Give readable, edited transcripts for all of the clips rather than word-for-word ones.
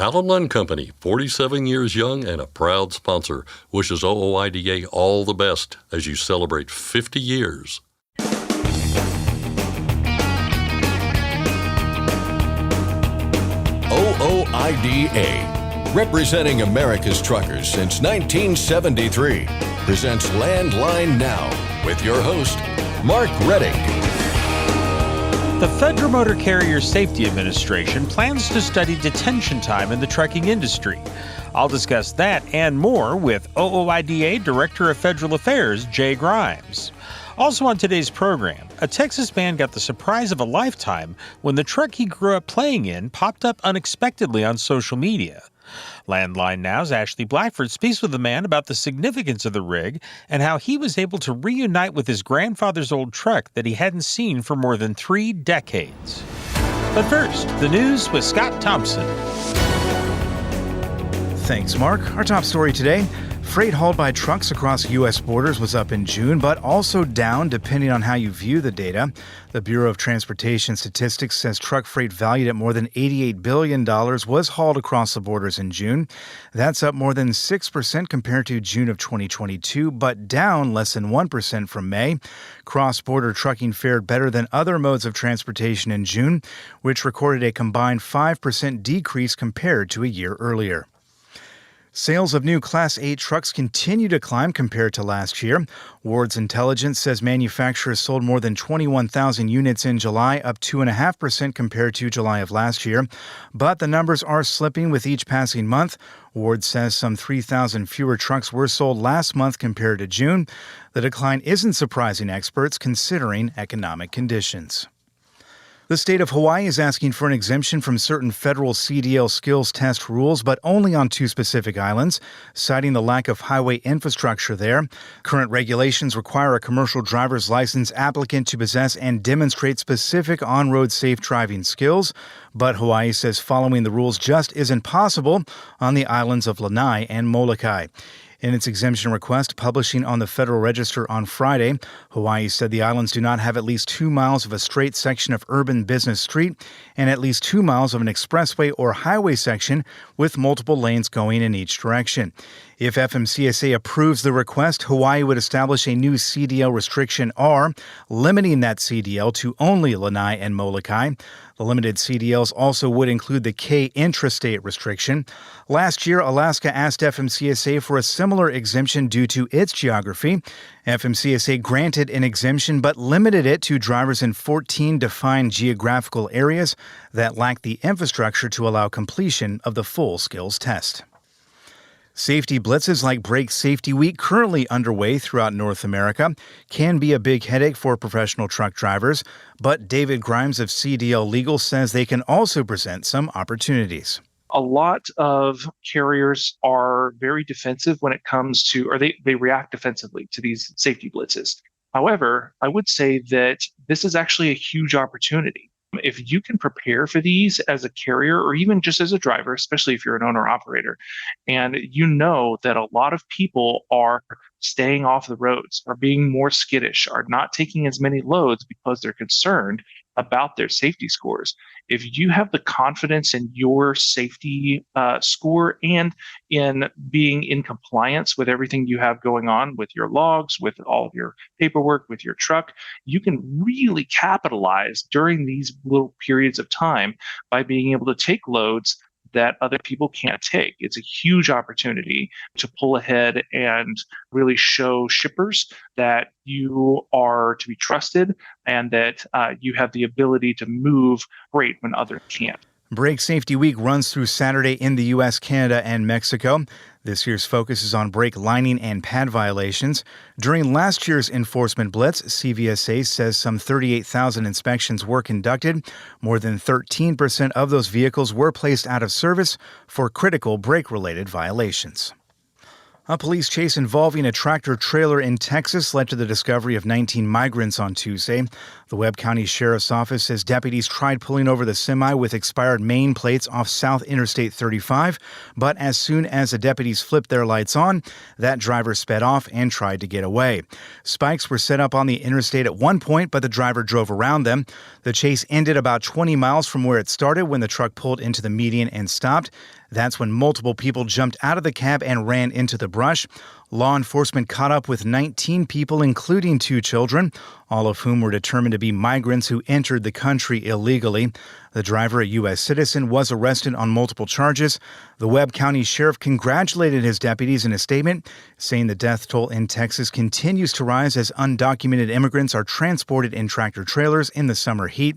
Allen Lund Company, 47 years young and a proud sponsor, wishes OOIDA all the best as you celebrate 50 years. OOIDA, representing America's truckers since 1973, presents Landline Now with your host, Mark Reddick. The Federal Motor Carrier Safety Administration plans to study detention time in the trucking industry. I'll discuss that and more with OOIDA Director of Federal Affairs, Jay Grimes. Also on today's program, a Texas man got the surprise of a lifetime when the truck he grew up playing in popped up unexpectedly on social media. Landline Now's Ashley Blackford speaks with the man about the significance of the rig and how he was able to reunite with his grandfather's old truck that he hadn't seen for more than 3 decades. But first, the news with Scott Thompson. Thanks, Mark. Our top story today. Freight hauled by trucks across U.S. borders was up in June, but also down depending on how you view the data. The Bureau of Transportation Statistics says truck freight valued at more than $88 billion was hauled across the borders in June. That's up more than 6% compared to June of 2022, but down less than 1% from May. Cross-border trucking fared better than other modes of transportation in June, which recorded a combined 5% decrease compared to a year earlier. Sales of new Class 8 trucks continue to climb compared to last year. Ward's Intelligence says manufacturers sold more than 21,000 units in July, up 2.5% compared to July of last year. But the numbers are slipping with each passing month. Ward says some 3,000 fewer trucks were sold last month compared to June. The decline isn't surprising experts considering economic conditions. The state of Hawaii is asking for an exemption from certain federal CDL skills test rules, but only on 2 specific islands, citing the lack of highway infrastructure there. Current regulations require a commercial driver's license applicant to possess and demonstrate specific on-road safe driving skills, but Hawaii says following the rules just isn't possible on the islands of Lanai and Molokai. In its exemption request publishing on the Federal Register on Friday, Hawaii said the islands do not have at least 2 miles of a straight section of urban business street and at least 2 miles of an expressway or highway section with multiple lanes going in each direction. If FMCSA approves the request, Hawaii would establish a new CDL restriction R, limiting that CDL to only Lanai and Molokai. The limited CDLs also would include the K intrastate restriction. Last year, Alaska asked FMCSA for a similar exemption due to its geography. FMCSA granted an exemption but limited it to drivers in 14 defined geographical areas that lack the infrastructure to allow completion of the full skills test. Safety blitzes like Brake Safety Week, currently underway throughout North America, can be a big headache for professional truck drivers, but David Grimes of CDL Legal says they can also present some opportunities. A lot of carriers are very defensive when it comes to, or they react defensively to these safety blitzes. However, I would say that this is actually a huge opportunity. If you can prepare for these as a carrier or even just as a driver, especially if you're an owner operator, and you know that a lot of people are staying off the roads, are being more skittish, are not taking as many loads because they're concerned about their safety scores. If you have the confidence in your safety score and in being in compliance with everything you have going on with your logs, with all of your paperwork, with your truck, you can really capitalize during these little periods of time by being able to take loads that other people can't take. It's a huge opportunity to pull ahead and really show shippers that you are to be trusted and that you have the ability to move freight when others can't. Brake Safety Week runs through Saturday in the U.S., Canada, and Mexico. This year's focus is on brake lining and pad violations. During last year's enforcement blitz, CVSA says some 38,000 inspections were conducted. More than 13% of those vehicles were placed out of service for critical brake-related violations. A police chase involving a tractor-trailer in Texas led to the discovery of 19 migrants on Tuesday. The Webb County Sheriff's Office says deputies tried pulling over the semi with expired Maine plates off South Interstate 35, but as soon as the deputies flipped their lights on, that driver sped off and tried to get away. Spikes were set up on the interstate at one point, but the driver drove around them. The chase ended about 20 miles from where it started when the truck pulled into the median and stopped. That's when multiple people jumped out of the cab and ran into the brush. Law enforcement caught up with 19 people, including 2 children, all of whom were determined to be migrants who entered the country illegally. The driver, a U.S. citizen, was arrested on multiple charges. The Webb County Sheriff congratulated his deputies in a statement, saying the death toll in Texas continues to rise as undocumented immigrants are transported in tractor trailers in the summer heat.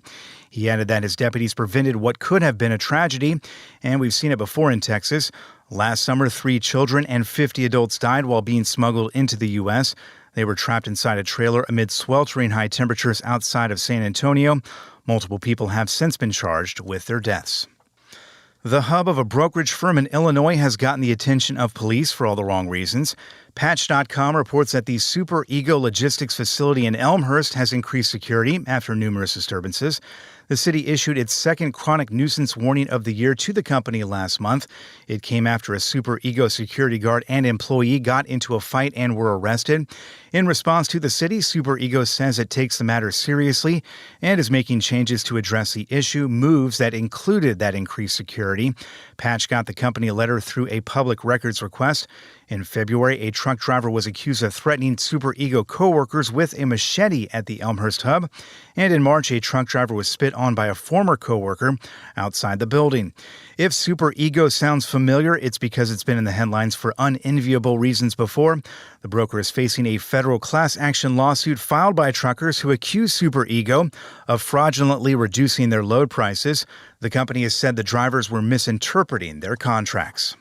He added that his deputies prevented what could have been a tragedy, and we've seen it before in Texas. Last summer, 3 children and 50 adults died while being smuggled into the U.S. They were trapped inside a trailer amid sweltering high temperatures outside of San Antonio. Multiple people have since been charged with their deaths. The hub of a brokerage firm in Illinois has gotten the attention of police for all the wrong reasons. Patch.com reports that the Super Ego Logistics facility in Elmhurst has increased security after numerous disturbances. The city issued its second chronic nuisance warning of the year to the company last month. It came after a Super Ego security guard and employee got into a fight and were arrested. In response to the city, Super Ego says it takes the matter seriously and is making changes to address the issue, moves that included that increased security. Patch got the company a letter through a public records request. In February, a truck driver was accused of threatening Super Ego coworkers with a machete at the Elmhurst hub. And in March, a truck driver was spit on by a former coworker outside the building. If Super Ego sounds familiar, it's because it's been in the headlines for unenviable reasons before. The broker is facing a federal class action lawsuit filed by truckers who accuse Super Ego of fraudulently reducing their load prices. The company has said the drivers were misinterpreting their contracts.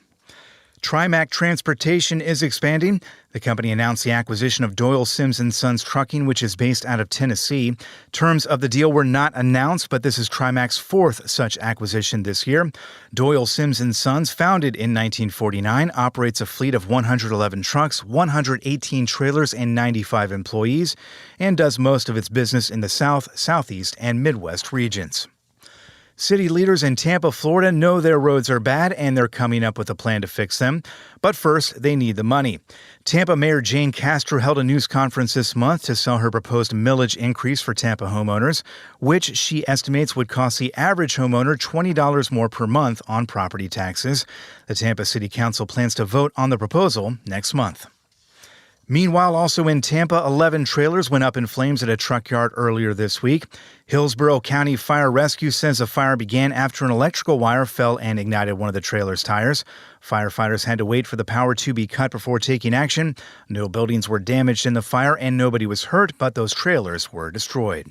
Trimac Transportation is expanding. The company announced the acquisition of Doyle Sims & Sons Trucking, which is based out of Tennessee. Terms of the deal were not announced, but this is Trimac's 4th such acquisition this year. Doyle Sims & Sons, founded in 1949, operates a fleet of 111 trucks, 118 trailers, and 95 employees, and does most of its business in the South, Southeast, and Midwest regions. City leaders in Tampa, Florida know their roads are bad and they're coming up with a plan to fix them. But first, they need the money. Tampa Mayor Jane Castor held a news conference this month to sell her proposed millage increase for Tampa homeowners, which she estimates would cost the average homeowner $20 more per month on property taxes. The Tampa City Council plans to vote on the proposal next month. Meanwhile, also in Tampa, 11 trailers went up in flames at a truck yard earlier this week. Hillsborough County Fire Rescue says the fire began after an electrical wire fell and ignited one of the trailer's tires. Firefighters had to wait for the power to be cut before taking action. No buildings were damaged in the fire and nobody was hurt, but those trailers were destroyed.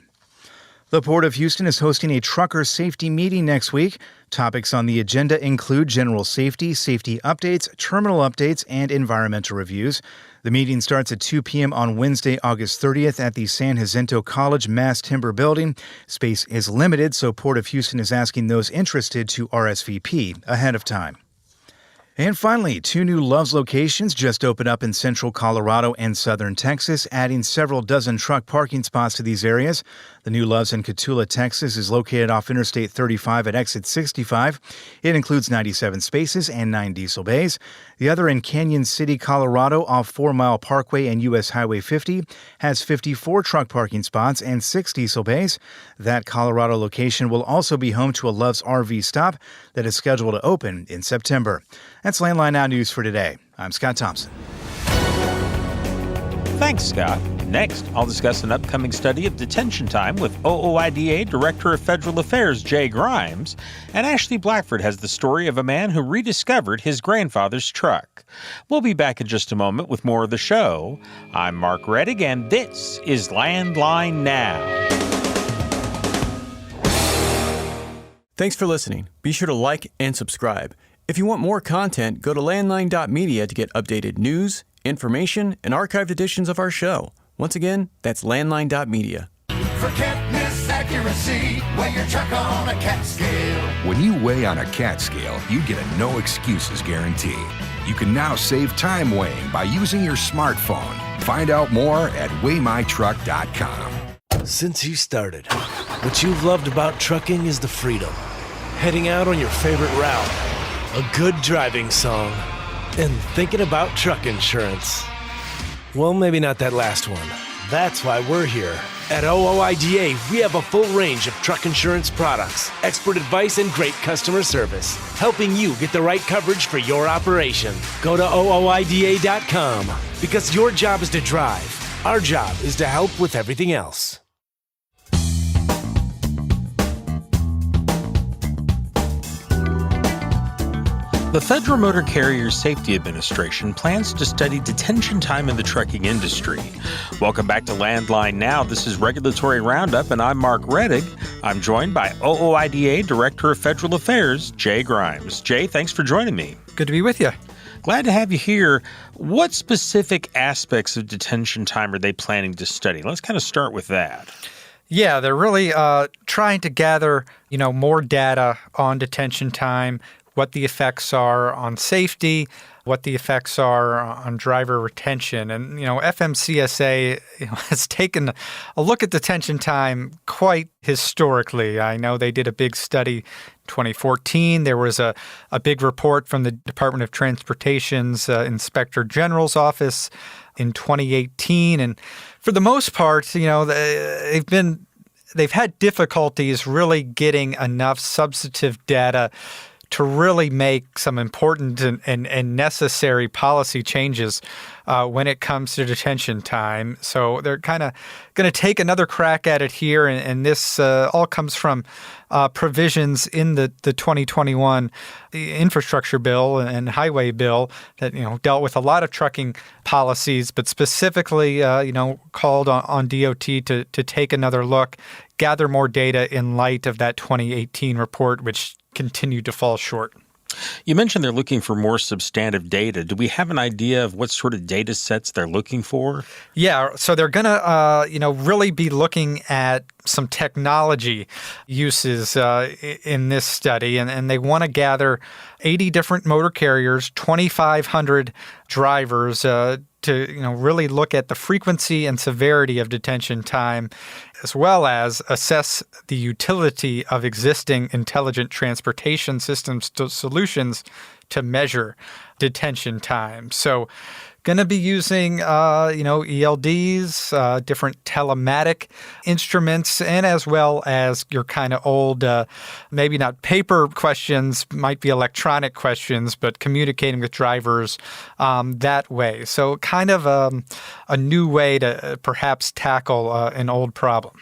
The Port of Houston is hosting a trucker safety meeting next week. Topics on the agenda include general safety, safety updates, terminal updates, and environmental reviews. The meeting starts at 2 p.m. on Wednesday, August 30th at the San Jacinto College Mass Timber Building. Space is limited, so Port of Houston is asking those interested to RSVP ahead of time. And finally, 2 new Love's locations just opened up in central Colorado and southern Texas, adding several dozen truck parking spots to these areas. The new Love's in Cotulla, Texas is located off Interstate 35 at exit 65. It includes 97 spaces and 9 diesel bays. The other in Canyon City, Colorado, off 4 Mile Parkway and U.S. Highway 50, has 54 truck parking spots and 6 diesel bays. That Colorado location will also be home to a Love's RV stop that is scheduled to open in September. That's Landline Now News for today. I'm Scott Thompson. Thanks, Scott. Next, I'll discuss an upcoming study of detention time with OOIDA Director of Federal Affairs Jay Grimes, and Ashley Blackford has the story of a man who rediscovered his grandfather's truck. We'll be back in just a moment with more of the show. I'm Mark Reddick, and this is Landline Now. Thanks for listening. Be sure to like and subscribe. If you want more content, go to landline.media to get updated news, information, and archived editions of our show. Once again, that's landline.media. Forget miss accuracy, weigh your truck on a cat scale. When you weigh on a cat scale, you get a no excuses guarantee. You can now save time weighing by using your smartphone. Find out more at weightmytruck.com. Since you started, what you've loved about trucking is the freedom. Heading out on your favorite route, a good driving song, and thinking about truck insurance. Well, maybe not that last one, That's why we're here. At OOIDA, we have a full range of truck insurance products, expert advice, and great customer service, helping you get the right coverage for your operation. Go to OOIDA.com because your job is to drive. Our job is to help with everything else. The Federal Motor Carrier Safety Administration plans to study detention time in the trucking industry. Welcome back to Landline Now. This is Regulatory Roundup, and I'm Mark Reddig. I'm joined by OOIDA Director of Federal Affairs, Jay Grimes. Jay, thanks for joining me. Good to be with you. Glad to have you here. What specific aspects of detention time are they planning to study? Let's kind of start with that. Yeah, they're really trying to gather, more data on detention time, what the effects are on safety, what the effects are on driver retention. And, FMCSA has taken a look at detention time quite historically. I know they did a big study in 2014. There was a big report from the Department of Transportation's Inspector General's office in 2018. And for the most part, they've had difficulties really getting enough substantive data to really make some important and necessary policy changes when it comes to detention time. So they're kind of going to take another crack at it here, and this all comes from provisions in the 2021 infrastructure bill and highway bill that dealt with a lot of trucking policies, but specifically called on DOT to take another look, gather more data in light of that 2018 report, which continued to fall short. You mentioned they're looking for more substantive data. Do we have an idea of what sort of data sets they're looking for? Yeah, so they're going to, really be looking at some technology uses in this study, and they want to gather 80 different motor carriers, 2,500 drivers to really look at the frequency and severity of detention time, as well as assess the utility of existing intelligent transportation systems solutions to measure detention time. So going to be using, ELDs, different telematic instruments, and as well as your kind of old, maybe not paper questions, might be electronic questions, but communicating with drivers that way. So kind of a new way to perhaps tackle an old problem.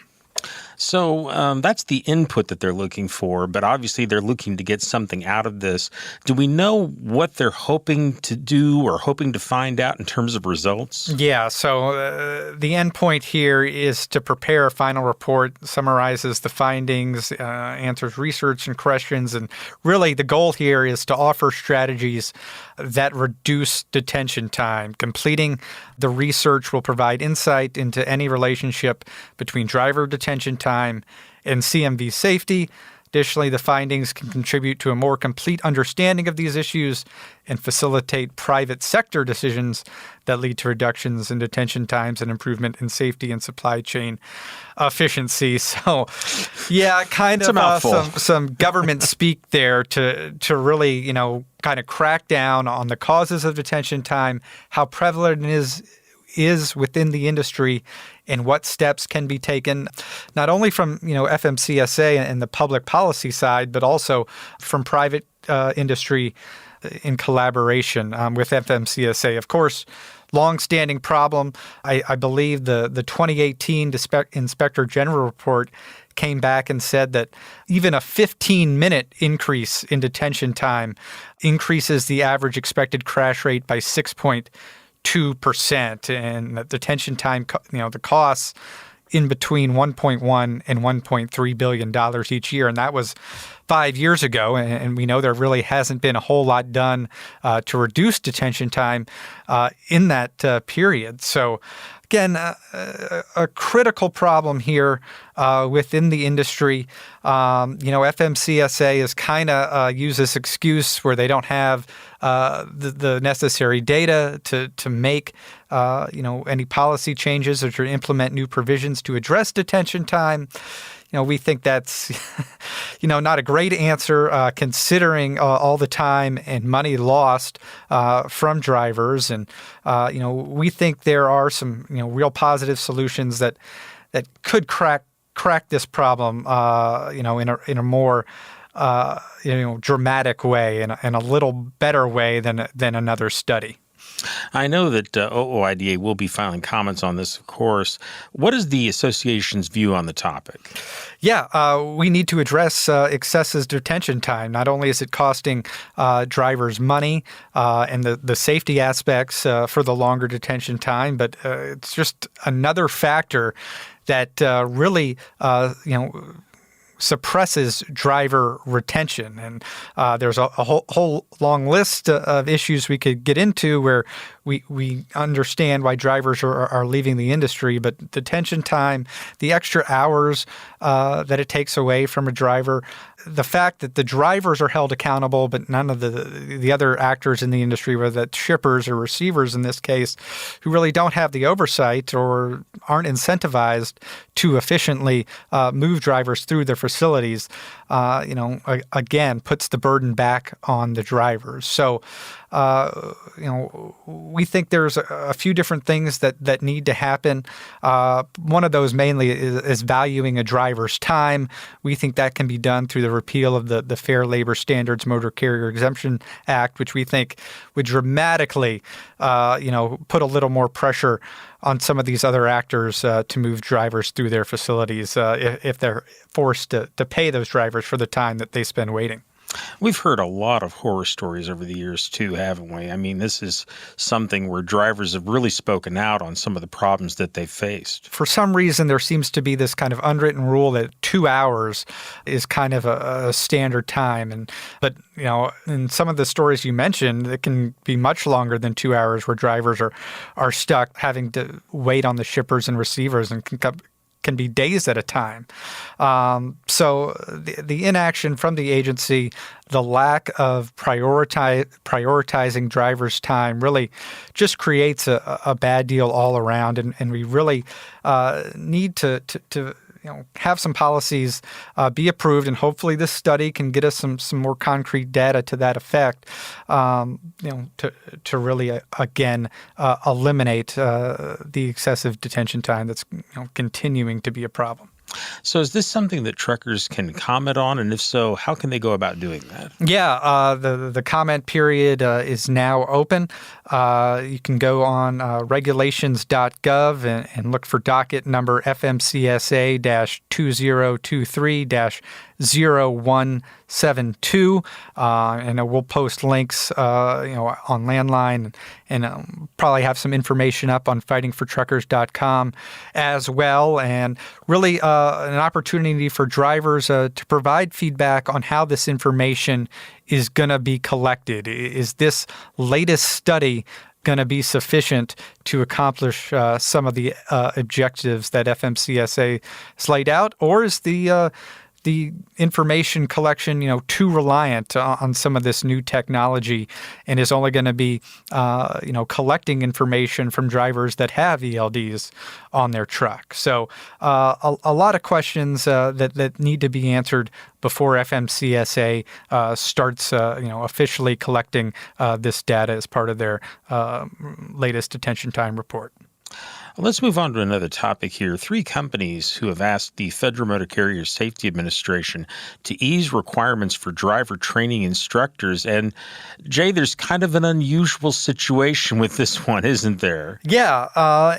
So that's the input that they're looking for, but obviously they're looking to get something out of this. Do we know what they're hoping to do or hoping to find out in terms of results? Yeah, so the end point here is to prepare a final report, summarizes the findings, answers research and questions, and really the goal here is to offer strategies that reduce detention time. Completing the research will provide insight into any relationship between driver detention time and CMV safety. Additionally, the findings can contribute to a more complete understanding of these issues and facilitate private sector decisions that lead to reductions in detention times and improvement in safety and supply chain efficiency. So, yeah, kind of some government speak there to really, kind of crack down on the causes of detention time, how prevalent it is within the industry, and what steps can be taken, not only from FMCSA and the public policy side, but also from private industry in collaboration with FMCSA. Of course, long-standing problem. I believe the 2018 Inspector General report came back and said that even a 15-minute increase in detention time increases the average expected crash rate by 6.2%, and the detention time, the costs in between $1.1 and $1.3 billion each year, and that was 5 years ago. And we know there really hasn't been a whole lot done to reduce detention time in that period. So, again, a critical problem here within the industry. FMCSA is kind of use this excuse where they don't have the necessary data to make any policy changes or to implement new provisions to address detention time. we think that's, not a great answer considering all the time and money lost from drivers. And, we think there are some, real positive solutions that could crack this problem, in a more dramatic way and a little better way than another study. I know that OOIDA will be filing comments on this, of course. What is the association's view on the topic? Yeah, we need to address excessive detention time. Not only is it costing drivers money and the safety aspects for the longer detention time, but it's just another factor that really, suppresses driver retention. And there's a whole long list of issues we could get into where we understand why drivers are leaving the industry, but detention time, the extra hours that it takes away from a driver, the fact that the drivers are held accountable, but none of the other actors in the industry, whether that's shippers or receivers in this case, who really don't have the oversight or aren't incentivized to efficiently move drivers through their facilities, again, puts the burden back on the drivers. So, we think there's a few different things that need to happen. One of those mainly is valuing a driver's time. We think that can be done through the repeal of the Fair Labor Standards Motor Carrier Exemption Act, which we think would dramatically, put a little more pressure on some of these other actors to move drivers through their facilities if they're forced to pay those drivers for the time that they spend waiting. We've heard a lot of horror stories over the years, too, haven't we? I mean, this is something where drivers have really spoken out on some of the problems that they faced. For some reason, there seems to be this kind of unwritten rule that 2 hours is kind of a standard time. But in some of the stories you mentioned, it can be much longer than 2 hours where drivers are stuck having to wait on the shippers and receivers and can be days at a time. So the inaction from the agency, the lack of prioritizing drivers' time really just creates a bad deal all around. And we really need to have some policies be approved, and hopefully this study can get us some more concrete data to that effect, to really, again, eliminate the excessive detention time that's continuing to be a problem. So is this something that truckers can comment on? And if so, how can they go about doing that? Yeah, the comment period is now open. You can go on regulations.gov and look for docket number FMCSA-2023-0172, and we'll post links, on Landline, and probably have some information up on fightingfortruckers.com as well. And really an opportunity for drivers to provide feedback on how this information is going to be collected. Is this latest study going to be sufficient to accomplish some of the objectives that FMCSA has laid out, or is the information collection, too reliant on some of this new technology, and is only going to be, collecting information from drivers that have ELDs on their truck? So a lot of questions that need to be answered before FMCSA starts, officially collecting this data as part of their latest detention time report. Let's move on to another topic here. 3 companies who have asked the Federal Motor Carrier Safety Administration to ease requirements for driver training instructors. And, Jay, there's kind of an unusual situation with this one, isn't there? Yeah,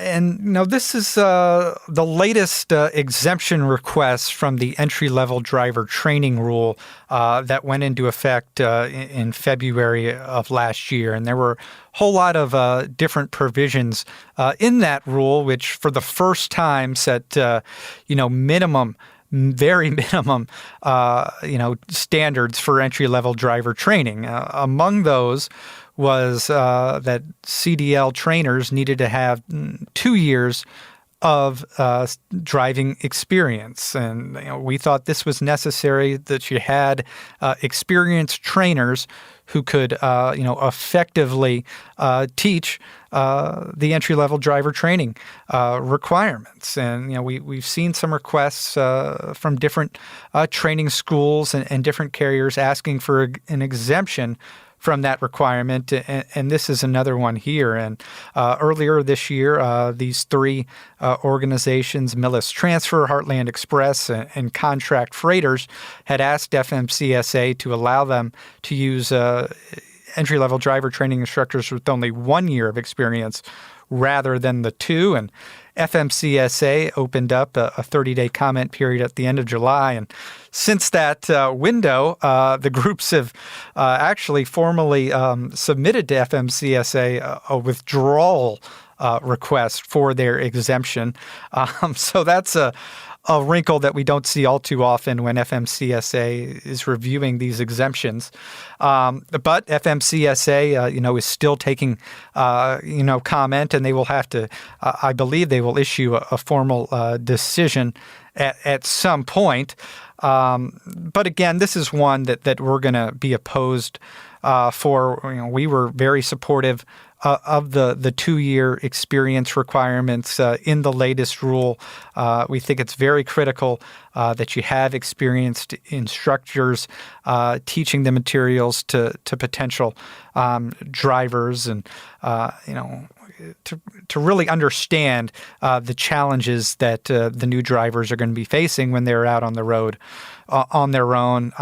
and this is the latest exemption request from the entry-level driver training rule that went into effect in February of last year. And there were whole lot of different provisions in that rule, which for the first time set, very minimum, standards for entry-level driver training. Among those was that CDL trainers needed to have 2 years of driving experience. And we thought this was necessary, that you had experienced trainers who could, effectively teach the entry-level driver training requirements. And, we've seen some requests from different training schools and different carriers asking for an exemption from that requirement, and this is another one here. And earlier this year, these three organizations, Millis Transfer, Heartland Express, and Contract Freighters, had asked FMCSA to allow them to use entry-level driver training instructors with only 1 year of experience rather than the 2. And FMCSA opened up a 30-day comment period at the end of July. And since that window, the groups have actually formally submitted to FMCSA a withdrawal request for their exemption. So that's a wrinkle that we don't see all too often when FMCSA is reviewing these exemptions. But FMCSA, is still taking, comment, and they will have to, I believe they will issue a formal decision at some point. But again, this is one that we're going to be opposed for. We were very supportive of the 2-year experience requirements in the latest rule. We think it's very critical that you have experienced instructors teaching the materials to potential drivers, and to really understand the challenges that the new drivers are going to be facing when they're out on the road on their own.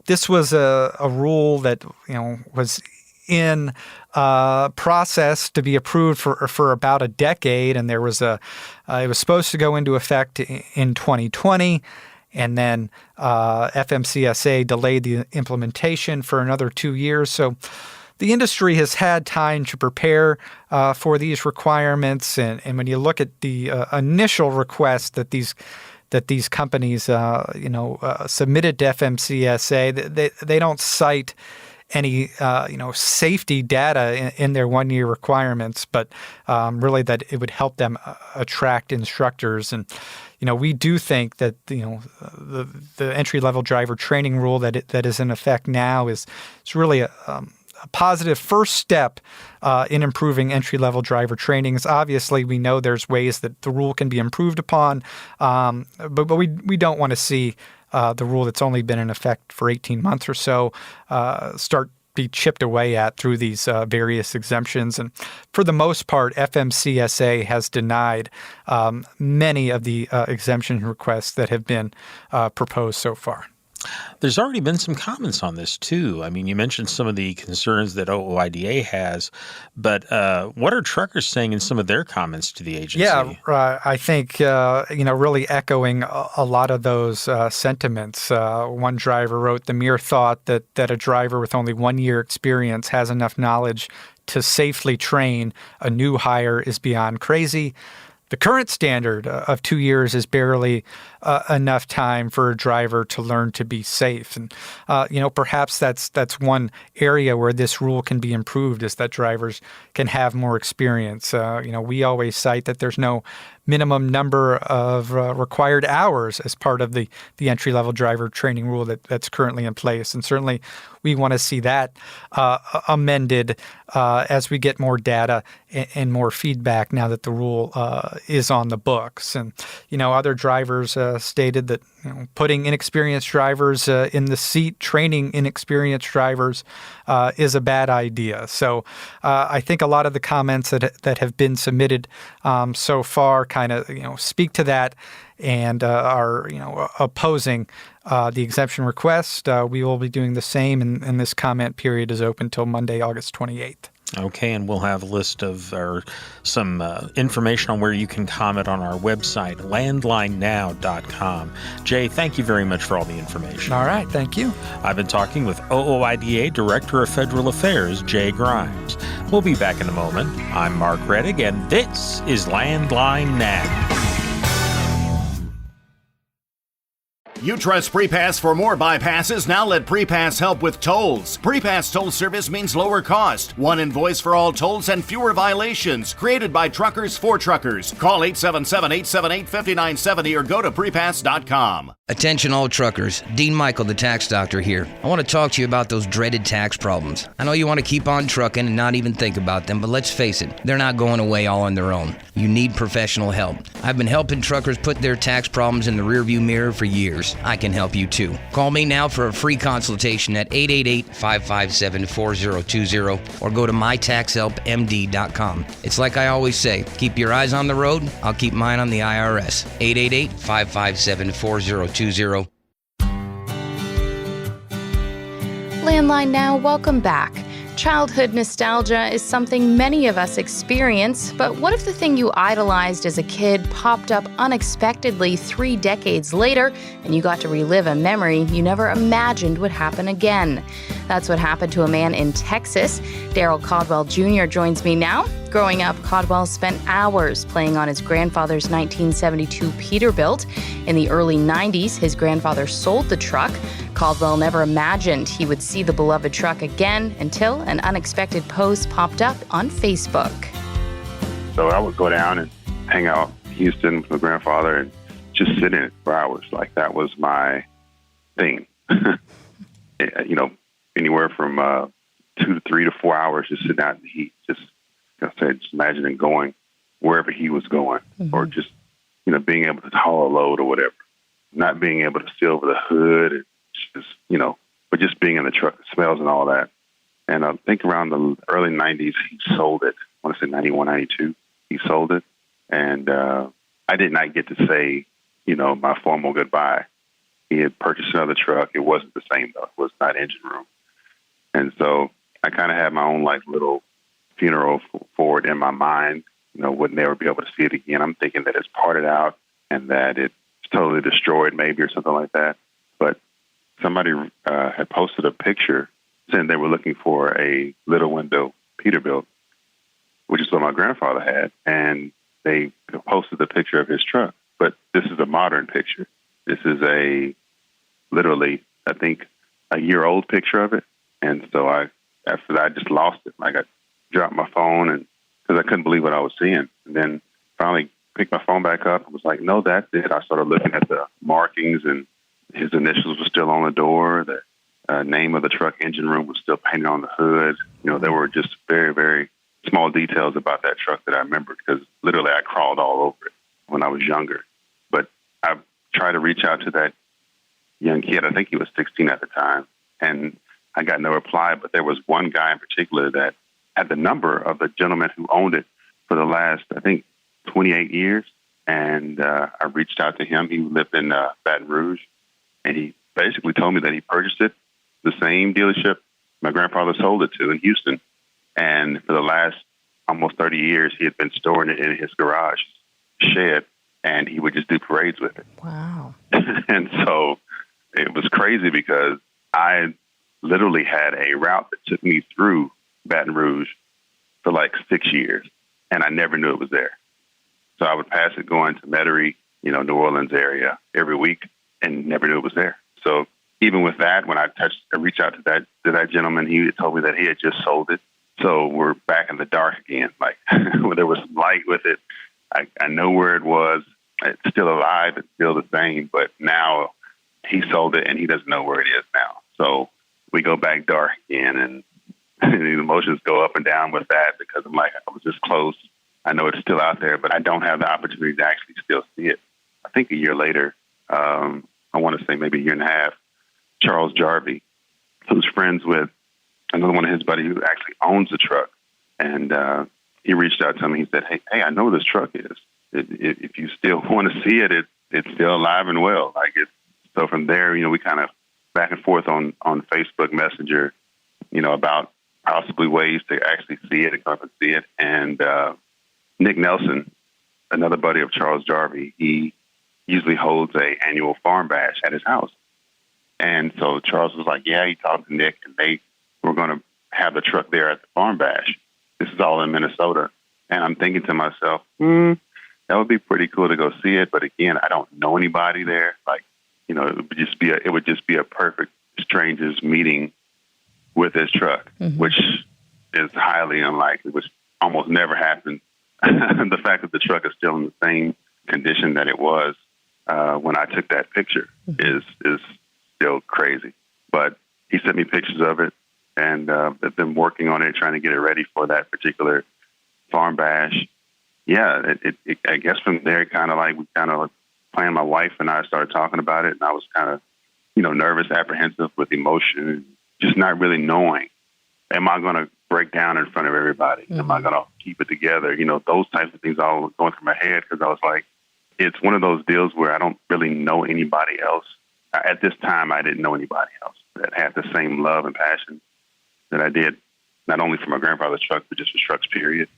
This was a rule that was in process to be approved for about a decade, and there was it was supposed to go into effect in 2020, and then FMCSA delayed the implementation for another 2 years. So the industry has had time to prepare for these requirements, and when you look at the initial request that these companies submitted to FMCSA, they don't cite any safety data in their 1-year requirements, but really that it would help them attract instructors. And we do think that the entry-level driver training rule that is in effect now is really a positive first step in improving entry-level driver trainings. Obviously, we know there's ways that the rule can be improved upon, but we don't want to see the rule that's only been in effect for 18 months or so start be chipped away at through these various exemptions. And for the most part, FMCSA has denied many of the exemption requests that have been proposed so far. There's already been some comments on this, too. I mean, you mentioned some of the concerns that OOIDA has, but what are truckers saying in some of their comments to the agency? Yeah, I think, really echoing a lot of those sentiments. One driver wrote, "The mere thought that a driver with only 1 year experience has enough knowledge to safely train a new hire is beyond crazy. The current standard of 2 years is barely enough time for a driver to learn to be safe." And, perhaps that's one area where this rule can be improved, is that drivers can have more experience. We always cite that there's no minimum number of required hours as part of the entry-level driver training rule that's currently in place. And certainly we want to see that amended as we get more data and more feedback now that the rule is on the books. And, other drivers stated that putting inexperienced drivers in the seat, training inexperienced drivers is a bad idea. So I think a lot of the comments that have been submitted so far kind of speak to that and are opposing the exemption request. We will be doing the same, and this comment period is open till Monday, August 28th. Okay, and we'll have a list of some information on where you can comment on our website, landlinenow.com. Jay, thank you very much for all the information. All right, thank you. I've been talking with OOIDA Director of Federal Affairs, Jay Grimes. We'll be back in a moment. I'm Mark Reddick, and this is Landline Now. You trust PrePass for more bypasses? Now let PrePass help with tolls. PrePass toll service means lower cost, one invoice for all tolls, and fewer violations. Created by truckers for truckers. Call 877-878-5970 or go to prepass.com. Attention all truckers, Dean Michael, the tax doctor here. I want to talk to you about those dreaded tax problems. I know you want to keep on trucking and not even think about them, but let's face it, they're not going away all on their own. You need professional help. I've been helping truckers put their tax problems in the rearview mirror for years. I can help you too. Call me now for a free consultation at 888-557-4020 or go to mytaxhelpmd.com. It's like I always say, keep your eyes on the road, I'll keep mine on the IRS. 888-557-4020. Landline Now, welcome back. Childhood nostalgia is something many of us experience, but what if the thing you idolized as a kid popped up unexpectedly 3 decades later and you got to relive a memory you never imagined would happen again? That's what happened to a man in Texas. Daryl Caldwell Jr. joins me now. Growing up, Caldwell spent hours playing on his grandfather's 1972 Peterbilt. In the early 90s, his grandfather sold the truck. Caldwell never imagined he would see the beloved truck again until an unexpected post popped up on Facebook. So I would go down and hang out in Houston with my grandfather and just sit in it for hours. Like that was my thing. Anywhere from 2 to 3 to 4 hours just sitting out in the heat. Just imagining going wherever he was going, or just, being able to haul a load or whatever. Not being able to see over the hood, and just, but just being in the truck, the smells and all that. And I think around the early 90s, he sold it. I want to say 91, 92, he sold it. And I did not get to say, my formal goodbye. He had purchased another truck. It wasn't the same, though. It was not engine room. And so I kind of had my own little funeral for it in my mind. Would never be able to see it again. I'm thinking that it's parted out and that it's totally destroyed maybe or something like that. But somebody had posted a picture saying they were looking for a little window Peterbilt, which is what my grandfather had. And they posted the picture of his truck. But this is a modern picture. This is literally, I think, a year-old picture of it. And so after that, I just lost it. I dropped my phone and because I couldn't believe what I was seeing. And then finally picked my phone back up and was like, no, that's it. I started looking at the markings, and his initials were still on the door. The name of the truck engine room was still painted on the hood. There were just very, very small details about that truck that I remembered because literally I crawled all over it when I was younger. But I tried to reach out to that young kid. I think he was 16 at the time. And I got no reply, but there was one guy in particular that had the number of the gentleman who owned it for the last, I think, 28 years. And I reached out to him. He lived in Baton Rouge, and he basically told me that he purchased it, the same dealership my grandfather sold it to in Houston. And for the last almost 30 years, he had been storing it in his garage shed, and he would just do parades with it. Wow. And so it was crazy because I literally had a route that took me through Baton Rouge for 6 years, and I never knew it was there. So I would pass it going to Metairie, New Orleans area every week, and never knew it was there. So even with that, when I reached out to that gentleman, he told me that he had just sold it. So we're back in the dark again. When there was some light with it, I know where it was. It's still alive. It's still the same. But now he sold it, and he doesn't know where it is now. So we go back dark again, and the emotions go up and down with that because I'm I was this close. I know it's still out there, but I don't have the opportunity to actually still see it. I think a year later, I want to say maybe a year and a half, Charles Jarvie, who's friends with another one of his buddies who actually owns the truck. And he reached out to me. He said, hey, I know where this truck is. If you still want to see it, it's still alive and well. So from there, we kind of back and forth on Facebook Messenger, about possibly ways to actually see it and come and see it. And Nick Nelson, another buddy of Charles Jarvie, he usually holds a annual farm bash at his house. And so Charles was like, yeah, he talked to Nick, and they were going to have the truck there at the farm bash. This is all in Minnesota. And I'm thinking to myself, that would be pretty cool to go see it. But again, I don't know anybody there. it would just be a perfect strangers meeting with his truck, which is highly unlikely, which almost never happened. The fact that the truck is still in the same condition that it was when I took that picture is still crazy. But he sent me pictures of it, and I've been working on it, trying to get it ready for that particular farm bash. Yeah, I guess from there, planned. My wife and I started talking about it, and I was kind of, nervous, apprehensive with emotion, just not really knowing, am I going to break down in front of everybody? Am I going to keep it together? Those types of things all going through my head, because I was like, it's one of those deals where I don't really know anybody else. At this time, I didn't know anybody else that had the same love and passion that I did, not only for my grandfather's truck, but just for trucks, period.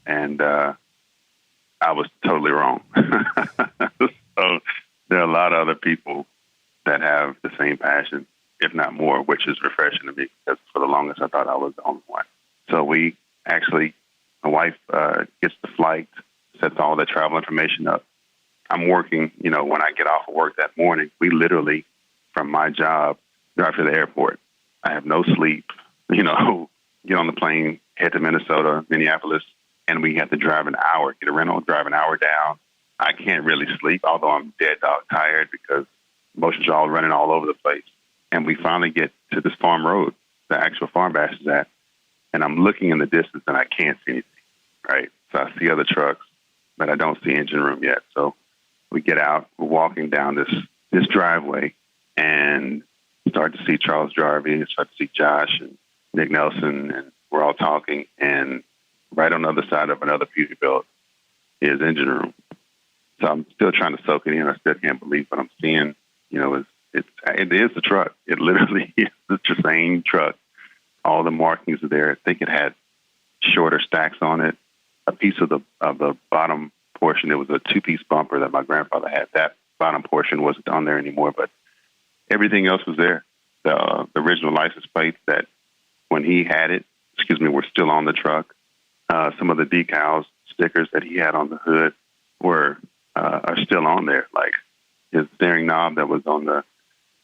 And I was totally wrong. So there are a lot of other people that have the same passion, if not more, which is refreshing to me, because for the longest I thought I was the only one. So we actually, my wife gets the flight, sets all the travel information up. I'm working, when I get off of work that morning, we literally, from my job, drive to the airport. I have no sleep, get on the plane, head to Minneapolis, and we have to drive an hour, get a rental, drive an hour down. I can't really sleep, although I'm dead dog tired because emotions are all running all over the place. And we finally get to this farm road, the actual farm bash is at, and I'm looking in the distance and I can't see anything, right? So I see other trucks, but I don't see engine room yet. So we get out, we're walking down this driveway and start to see Charles Jarvie, start to see Josh and Nick Nelson, and we're all talking. And right on the other side of another Peterbilt is engine room. So I'm still trying to soak it in. I still can't believe what I'm seeing. It is the truck. It literally is the same truck. All the markings are there. I think it had shorter stacks on it. A piece of the bottom portion, it was a two-piece bumper that my grandfather had. That bottom portion wasn't on there anymore, but everything else was there. The original license plates that when he had it, were still on the truck. Some of the decals, stickers that he had on the hood are still on there. Like his steering knob that was on the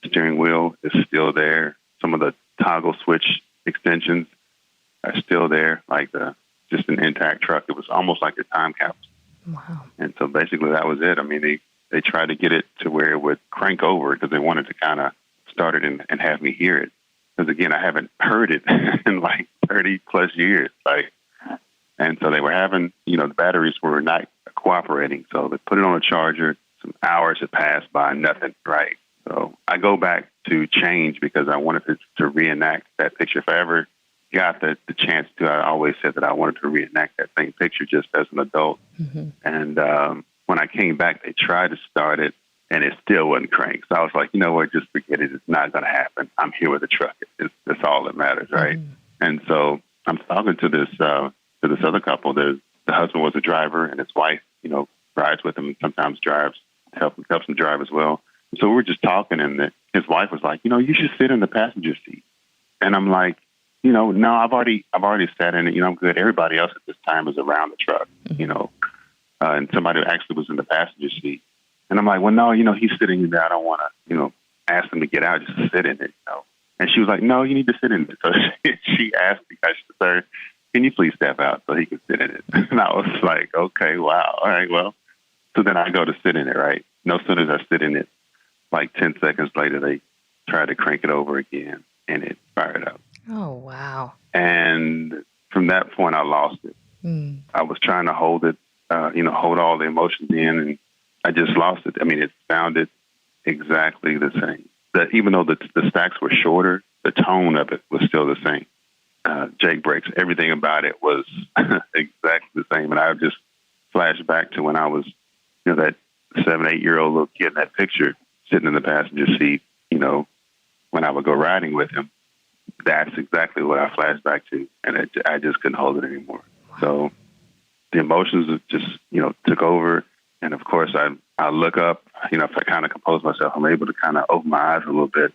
steering wheel is still there. Some of the toggle switch extensions are still there. Like just an intact truck. It was almost like a time capsule. Wow. And so basically that was it. I mean, they tried to get it to where it would crank over because they wanted to kind of start it and have me hear it. Because again, I haven't heard it in like 30 plus years. And so they were having, the batteries were not cooperating. So they put it on a charger. Some hours had passed by, nothing, right? So I go back to change because I wanted to reenact that picture. If I ever got the chance to, I always said that I wanted to reenact that same picture just as an adult. And when I came back, they tried to start it, and it still wasn't cranked. So I was like, you know what, just forget it. It's not going to happen. I'm here with the truck. That's all that matters, right? And so I'm talking to this other couple. The husband was a driver, and his wife, rides with him and sometimes drives, helps him drive as well. So we were just talking, and his wife was like, you should sit in the passenger seat. And I'm like, no, I've already sat in it. I'm good. Everybody else at this time is around the truck, and somebody actually was in the passenger seat. And I'm like, well, no, he's sitting in there. I don't want to, ask him to get out, just to sit in it, And she was like, no, you need to sit in it. So she asked me, sir, can you please step out so he can sit in it? And I was like, okay, wow. All right, well. So then I go to sit in it, right? No sooner as I sit in it, like 10 seconds later, they tried to crank it over again, and it fired up. Oh, wow. And from that point, I lost it. I was trying to hold it, hold all the emotions in, and I just lost it. I mean, it sounded exactly the same. Even though the stacks were shorter, the tone of it was still the same. Jake breaks, everything about it was exactly the same. And I just flashed back to when I was, that 7-8-year-old little kid in that picture sitting in the passenger seat, when I would go riding with him. That's exactly what I flashed back to. And I just couldn't hold it anymore. Wow. So the emotions just, took over. And of course, I look up, if I kind of compose myself, I'm able to kind of open my eyes a little bit,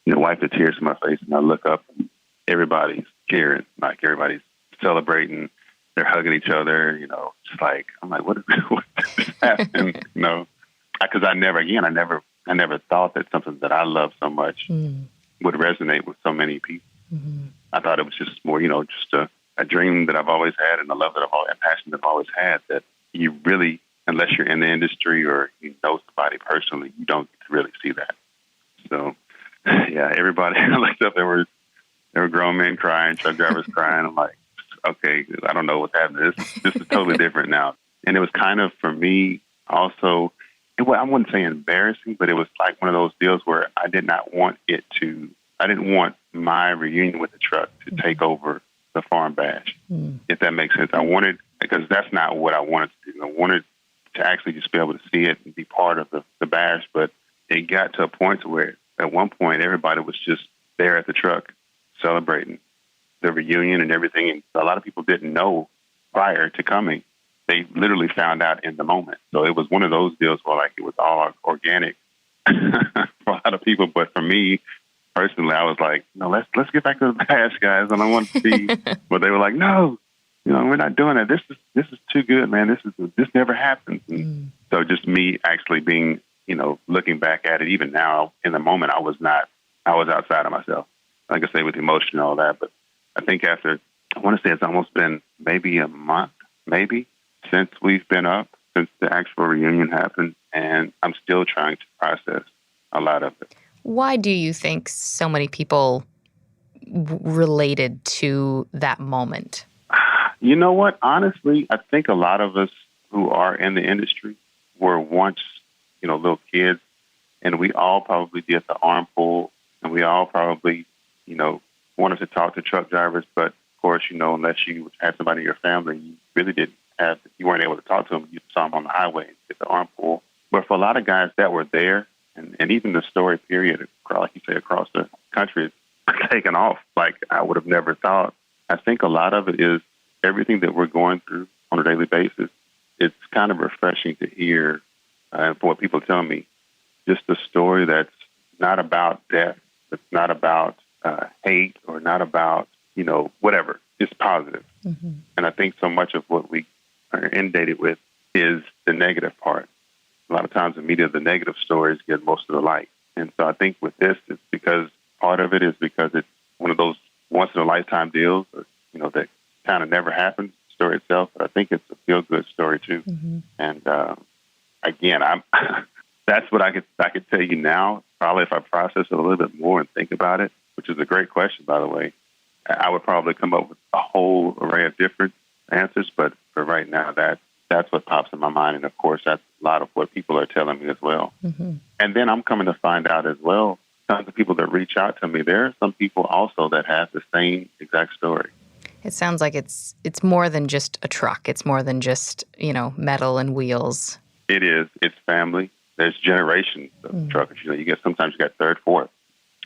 wipe the tears from my face. And I look up, and everybody's cheering, like everybody's celebrating. They're hugging each other, just like, I'm like, what just happened? Because I never I never thought that something that I love so much would resonate with so many people. I thought it was just more, just a dream that I've always had and a love that a passion that I've always had, that you really, unless you're in the industry or you know somebody personally, you don't really see that. So, yeah, everybody I looked up, there were grown men crying, truck drivers crying. I'm like, okay, I don't know what's happening. This is totally different now. And it was kind of, for me, also, I wouldn't say embarrassing, but it was like one of those deals where I didn't want my reunion with the truck to take over the farm bash, if that makes sense. Because that's not what I wanted to do. I wanted to actually just be able to see it and be part of the bash, but it got to a point to where at one point everybody was just there at the truck celebrating the reunion and everything. And a lot of people didn't know prior to coming. They literally found out in the moment. So it was one of those deals where like it was all organic for a lot of people. But for me personally, I was like, no, let's get back to the bash, guys. And I want to see. But they were like, no, we're not doing it. This is too good, man. This never happens. And so just me actually being, looking back at it, even now in the moment, I was outside of myself. Like I say, with emotion and all that. But I think I want to say it's almost been maybe a month, since we've been up, since the actual reunion happened, and I'm still trying to process a lot of it. Why do you think so many people related to that moment? You know what? Honestly, I think a lot of us who are in the industry were once, little kids, and we all probably did the arm pull, and we all probably, wanted to talk to truck drivers, but of course, unless you had somebody in your family, you really you weren't able to talk to them. You saw them on the highway and did the arm pull. But for a lot of guys that were there, and even the story period, like you say, across the country, is taken off like I would have never thought. I think a lot of it is everything that we're going through on a daily basis. It's kind of refreshing to hear, and for what people tell me, just a story that's not about death, it's not about hate, or not about, whatever. It's positive. And I think so much of what we are inundated with is the negative part. A lot of times in media, the negative stories get most of the light. And so I think with this, it's because part of it is because it's one of those once-in-a-lifetime deals, that kind of never happens, the story itself. But I think it's a feel-good story, too. And again, that's what I could tell you now. Probably if I process it a little bit more and think about it, which is a great question, by the way, I would probably come up with a whole array of different answers. But for right now, that's what pops in my mind. And, of course, that's a lot of what people are telling me as well. And then I'm coming to find out as well, tons of people that reach out to me, there are some people also that have the same exact story. It sounds like it's more than just a truck. It's more than just, metal and wheels. It is. It's family. There's generations of truckers. Sometimes you got third, fourth,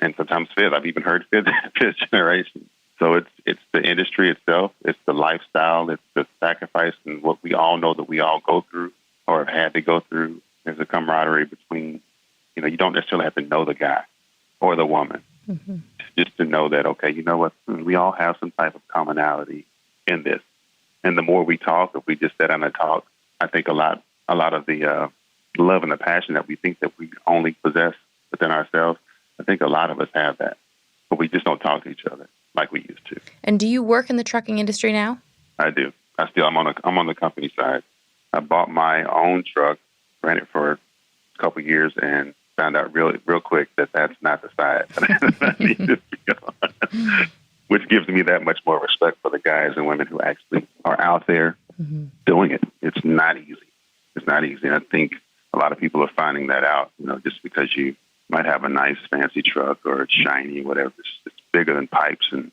and sometimes fifth. I've even heard fifth generation. So it's the industry itself. It's the lifestyle. It's the sacrifice and what we all know that we all go through or have had to go through. There's a camaraderie between, you don't necessarily have to know the guy or the woman. Just to know that, okay, you know what, we all have some type of commonality in this. And the more we talk, if we just sit down and talk, I think a lot of the love and the passion that we think that we only possess within ourselves, I think a lot of us have that. But we just don't talk to each other like we used to. And do you work in the trucking industry now? I do. I'm on the company side. I bought my own truck, ran it for a couple of years, and found out real quick that that's not the side that I need to be on, which gives me that much more respect for the guys and women who actually are out there doing it. It's not easy. It's not easy. And I think a lot of people are finding that out, just because you might have a nice fancy truck or it's shiny, whatever. It's bigger than pipes and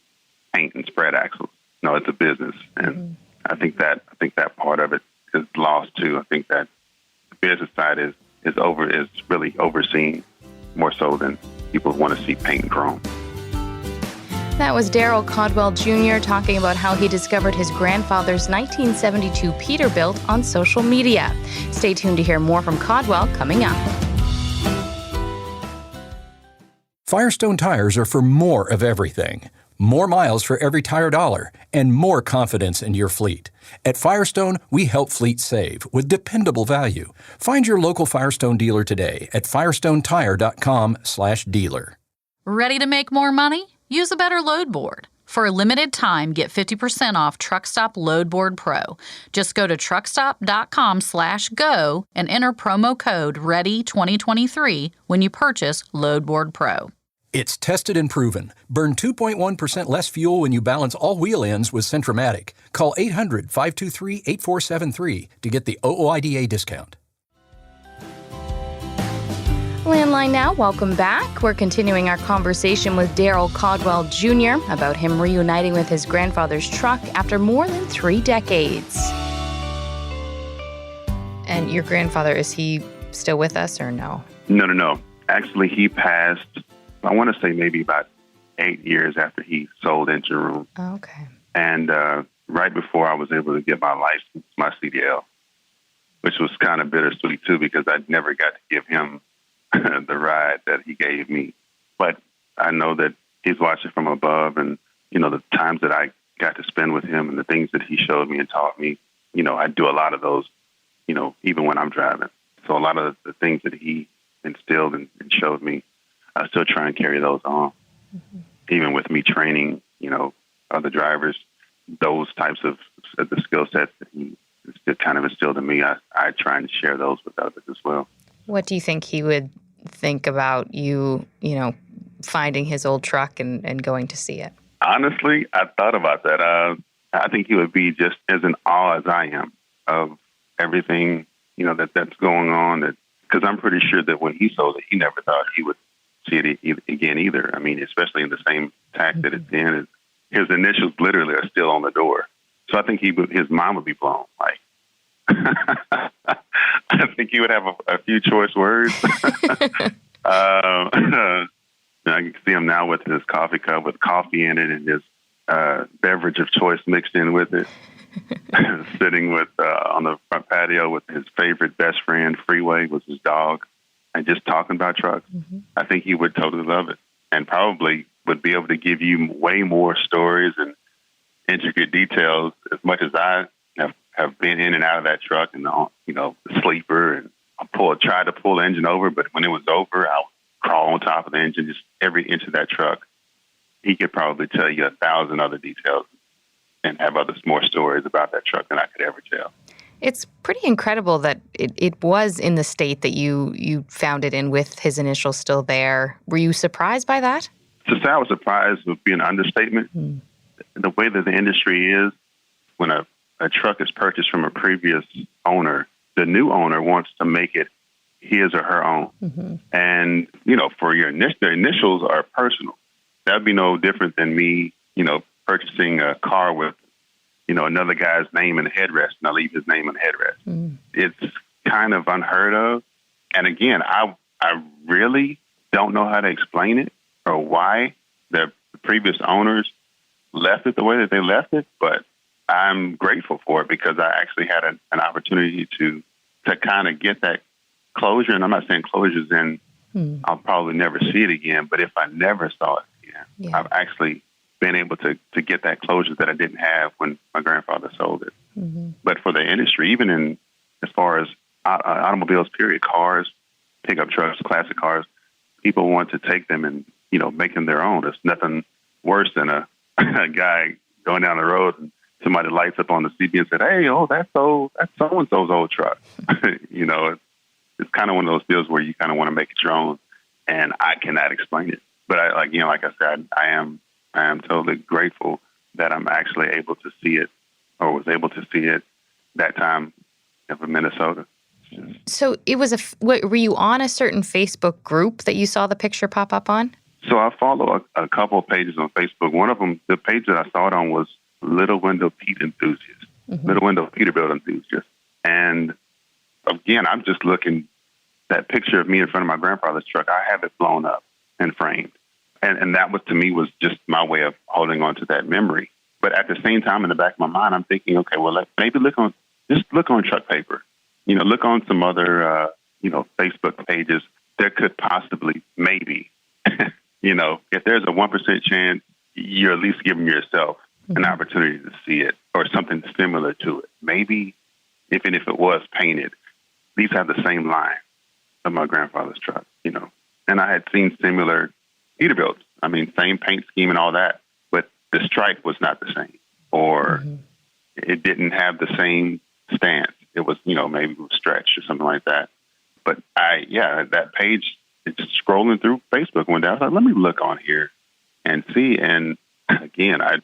paint and spread axles. No, it's a business. And I think that part of it is lost too. I think that the business side is really overseen more so than people want to see paint and chrome. That was Daryl Caldwell Jr. talking about how he discovered his grandfather's 1972 Peterbilt on social media. Stay tuned to hear more from Caldwell coming up. Firestone tires are for more of everything. more miles for every tire dollar, and more confidence in your fleet. At Firestone, we help fleets save with dependable value. Find your local Firestone dealer today at firestonetire.com/dealer. Ready to make more money? Use a better load board. For a limited time, get 50% off Truckstop Load Board Pro. Just go to truckstop.com/go and enter promo code READY2023 when you purchase Load Board Pro. It's tested and proven. Burn 2.1% less fuel when you balance all wheel ends with Centromatic. Call 800-523-8473 to get the OOIDA discount. Landline now, welcome back. We're continuing our conversation with Daryl Caldwell Jr. about him reuniting with his grandfather's truck after more than 3 decades. And your grandfather, is he still with us or no? No. Actually, he passed, I want to say maybe about 8 years after he sold Engine Room. Oh, okay. And right before I was able to get my license, my CDL, which was kind of bittersweet too, because I never got to give him the ride that he gave me. But I know that he's watching from above, and, the times that I got to spend with him and the things that he showed me and taught me, I do a lot of those, even when I'm driving. So a lot of the things that he instilled and showed me, I still try and carry those on. Mm-hmm. Even with me training, other drivers, those types of the skill sets that he kind of instilled in me, I try and share those with others as well. What do you think he would think about you, finding his old truck and going to see it? Honestly, I thought about that. I think he would be just as in awe as I am of everything, that's going on. Because I'm pretty sure that when he sold it, he never thought he would see it again either. I mean, especially in the same tack that it's in. His initials literally are still on the door. So I think his mind would be blown. Like, I think he would have a few choice words. I can see him now with his coffee cup with coffee in it and his beverage of choice mixed in with it, sitting with on the front patio with his favorite best friend, Freeway, was his dog, and just talking about trucks. Mm-hmm. I think he would totally love it, and probably would be able to give you way more stories and intricate details as much as I have been in and out of that truck and, the sleeper, and I tried to pull the engine over, but when it was over, I would crawl on top of the engine, just every inch of that truck. He could probably tell you 1,000 other details and have more stories about that truck than I could ever tell. It's pretty incredible that it was in the state that you found it in with his initials still there. Were you surprised by that? To say I was surprised would be an understatement. The way that the industry is, when a truck is purchased from a previous owner, the new owner wants to make it his or her own. Mm-hmm. And, for the initials are personal. That'd be no different than me, purchasing a car with, another guy's name and headrest, and I leave his name and headrest. Mm. It's kind of unheard of. And again, I really don't know how to explain it or why the previous owners left it the way that they left it, but I'm grateful for it because I actually had an opportunity to kind of get that closure. And I'm not saying closure's in I'll probably never see it again, but if I never saw it again, I've actually been able to get that closure that I didn't have when my grandfather sold it. Mm-hmm. But for the industry, even as far as automobiles, period, cars, pickup trucks, classic cars, people want to take them and, make them their own. There's nothing worse than a guy going down the road and somebody lights up on the CB and said, "Hey, that's so-and-so's old truck." It's kind of one of those deals where you kind of want to make it your own, and I cannot explain it. But like I said, I am totally grateful that I'm actually able to see it, or was able to see it that time in Minnesota. So it was were you on a certain Facebook group that you saw the picture pop up on? So I follow a couple of pages on Facebook. One of them, the page that I saw it on, was Little Window Pete Enthusiast, Little Window Peterbilt Enthusiast. And again, I'm just looking, that picture of me in front of my grandfather's truck, I have it blown up and framed. And that was, to me, was just my way of holding on to that memory. But at the same time, in the back of my mind, I'm thinking, okay, well, maybe look on truck paper. Look on some other, Facebook pages. There could possibly, maybe, if there's a 1% chance you're at least giving yourself an opportunity to see it or something similar to it. Maybe even if it was painted, these have the same line of my grandfather's truck, And I had seen similar Peterbilts. I mean, same paint scheme and all that, but the stripe was not the same, or it didn't have the same stance. It was, maybe it was stretched or something like that. But that page, it's just scrolling through Facebook one day. I was like, let me look on here and see. And again, I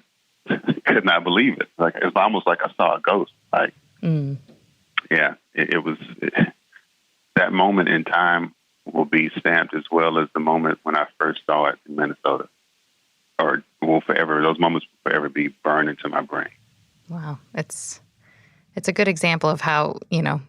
could not believe it. Like, it's almost like I saw a ghost. Like, it was that moment in time will be stamped as well as the moment when I first saw it in Minnesota, or will forever. Those moments will forever be burned into my brain. Wow, it's a good example of how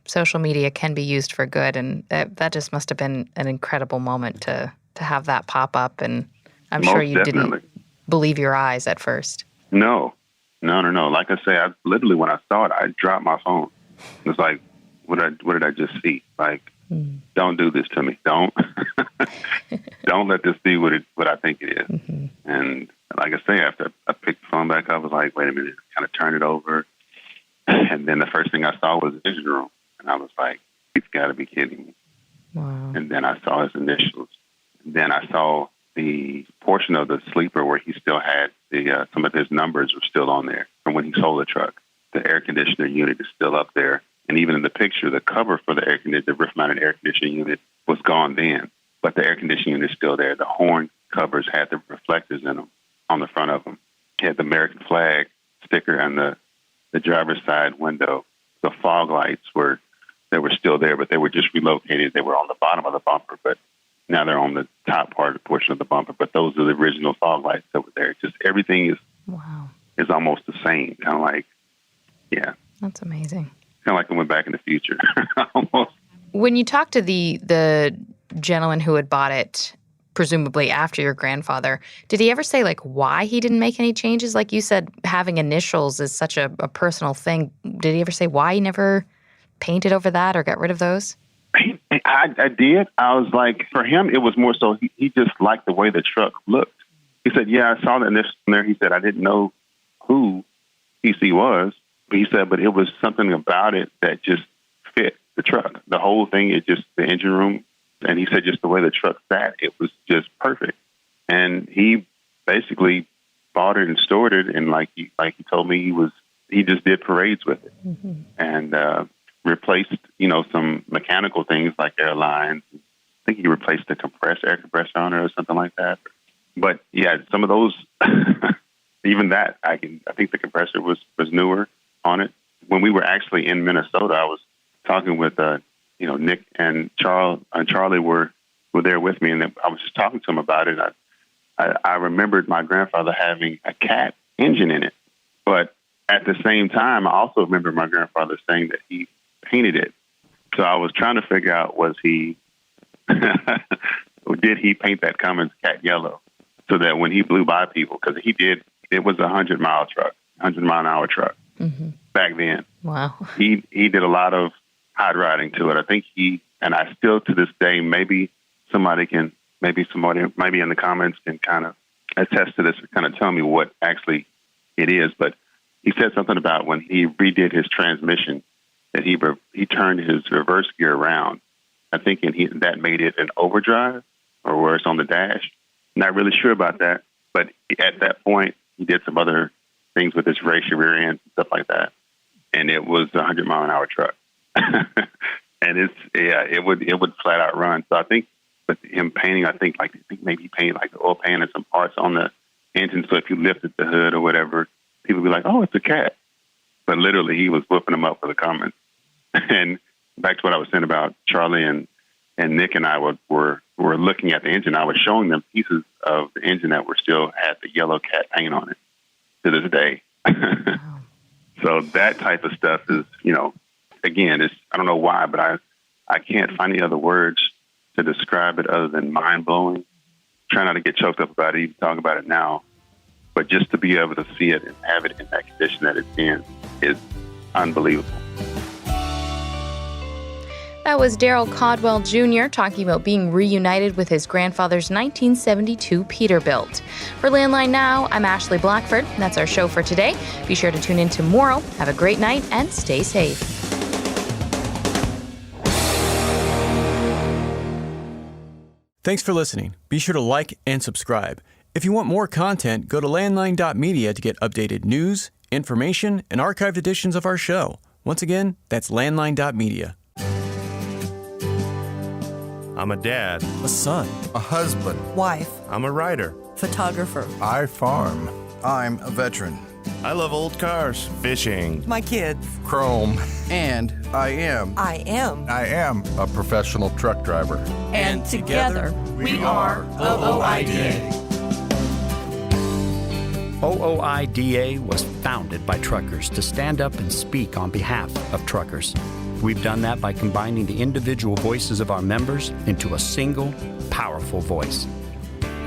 social media can be used for good, and that just must have been an incredible moment to have that pop up. And I'm sure you didn't believe your eyes at first. No. Like I say, I literally, when I saw it, I dropped my phone. It was like, what did I just see? Like, don't do this to me. Don't let this be what I think it is. And like I say, after I picked the phone back up, I was like, wait a minute, kind of turn it over. And then the first thing I saw was the engine room. And I was like, he's got to be kidding me. Wow. And then I saw his initials. And then I saw the portion of the sleeper where he still had some of his numbers were still on there from when he sold the truck. The air conditioner unit is still up there. And even in the picture, the cover for the roof-mounted air conditioning unit was gone then, but the air conditioning unit is still there. The horn covers had the reflectors in them on the front of them. It had the American flag sticker on the driver's side window. The fog lights were still there, but they were just relocated. They were on the bottom of the bumper, but now they're on the top portion of the bumper. But those are the original fog lights that were there. Just everything is almost the same. Kind of like, that's amazing. Kind of like I went back in the future, almost. When you talked to the gentleman who had bought it, presumably after your grandfather, did he ever say, like, why he didn't make any changes? Like you said, having initials is such a personal thing. Did he ever say why he never painted over that or got rid of those? I did. I was like, for him, it was more so he just liked the way the truck looked. He said, I saw the initials there. He said, I didn't know who PC was. He said, but it was something about it that just fit the truck. The whole thing, the engine room. And he said just the way the truck sat, it was just perfect. And he basically bought it and stored it. And like he told me, he just did parades with it and replaced, some mechanical things like airlines. I think he replaced the air compressor on it or something like that. But some of those, even that, I think the compressor was newer on it. When we were actually in Minnesota, I was talking with Nick and Charlie were there with me, and I was just talking to him about it. I remembered my grandfather having a Cat engine in it, but at the same time, I also remember my grandfather saying that he painted it. So I was trying to figure out, did he paint that Cummins Cat yellow so that when he blew by people, because he did, it was a 100-mile truck, 100-mile-an-hour truck. Back then. Wow. He did a lot of hot riding to it. I think and I still to this day, maybe somebody in the comments can kind of attest to this and kind of tell me what actually it is. But he said something about when he redid his transmission that he turned his reverse gear around. I think that made it an overdrive or where it's on the dash. Not really sure about that. But at that point, he did some other things with his race rear end and stuff like that. And it was a 100-mile-an-hour truck. And it would flat out run. So I think with him painting, I think maybe he painted like the oil pan and some parts on the engine. So if you lifted the hood or whatever, people would be like, oh, it's a Cat. But literally he was whipping them up for the comments. And back to what I was saying about Charlie and Nick and I were looking at the engine. I was showing them pieces of the engine that still had the yellow Cat paint on it to this day. Wow. So that type of stuff is, again, I don't know why, but I can't find any other words to describe it other than mind-blowing. Try not to get choked up about it, even talk about it now. But just to be able to see it and have it in that condition that it's in is unbelievable. That was Daryl Caldwell Jr. talking about being reunited with his grandfather's 1972 Peterbilt. For Landline Now, I'm Ashley Blackford. That's our show for today. Be sure to tune in tomorrow. Have a great night and stay safe. Thanks for listening. Be sure to like and subscribe. If you want more content, go to landline.media to get updated news, information, and archived editions of our show. Once again, that's landline.media. I'm a dad, a son, a husband, wife, I'm a writer, photographer. I farm. I'm a veteran. I love old cars, fishing, my kids, chrome, and I am a professional truck driver. And together we are OOIDA. OOIDA was founded by truckers to stand up and speak on behalf of truckers. We've done that by combining the individual voices of our members into a single, powerful voice.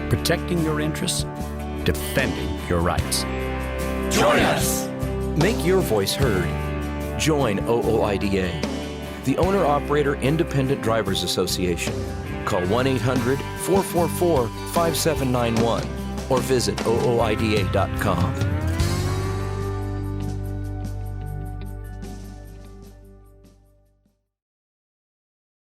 Protecting your interests, defending your rights. Join us! Make your voice heard. Join OOIDA, the Owner-Operator Independent Drivers Association. Call 1-800-444-5791 or visit OOIDA.com.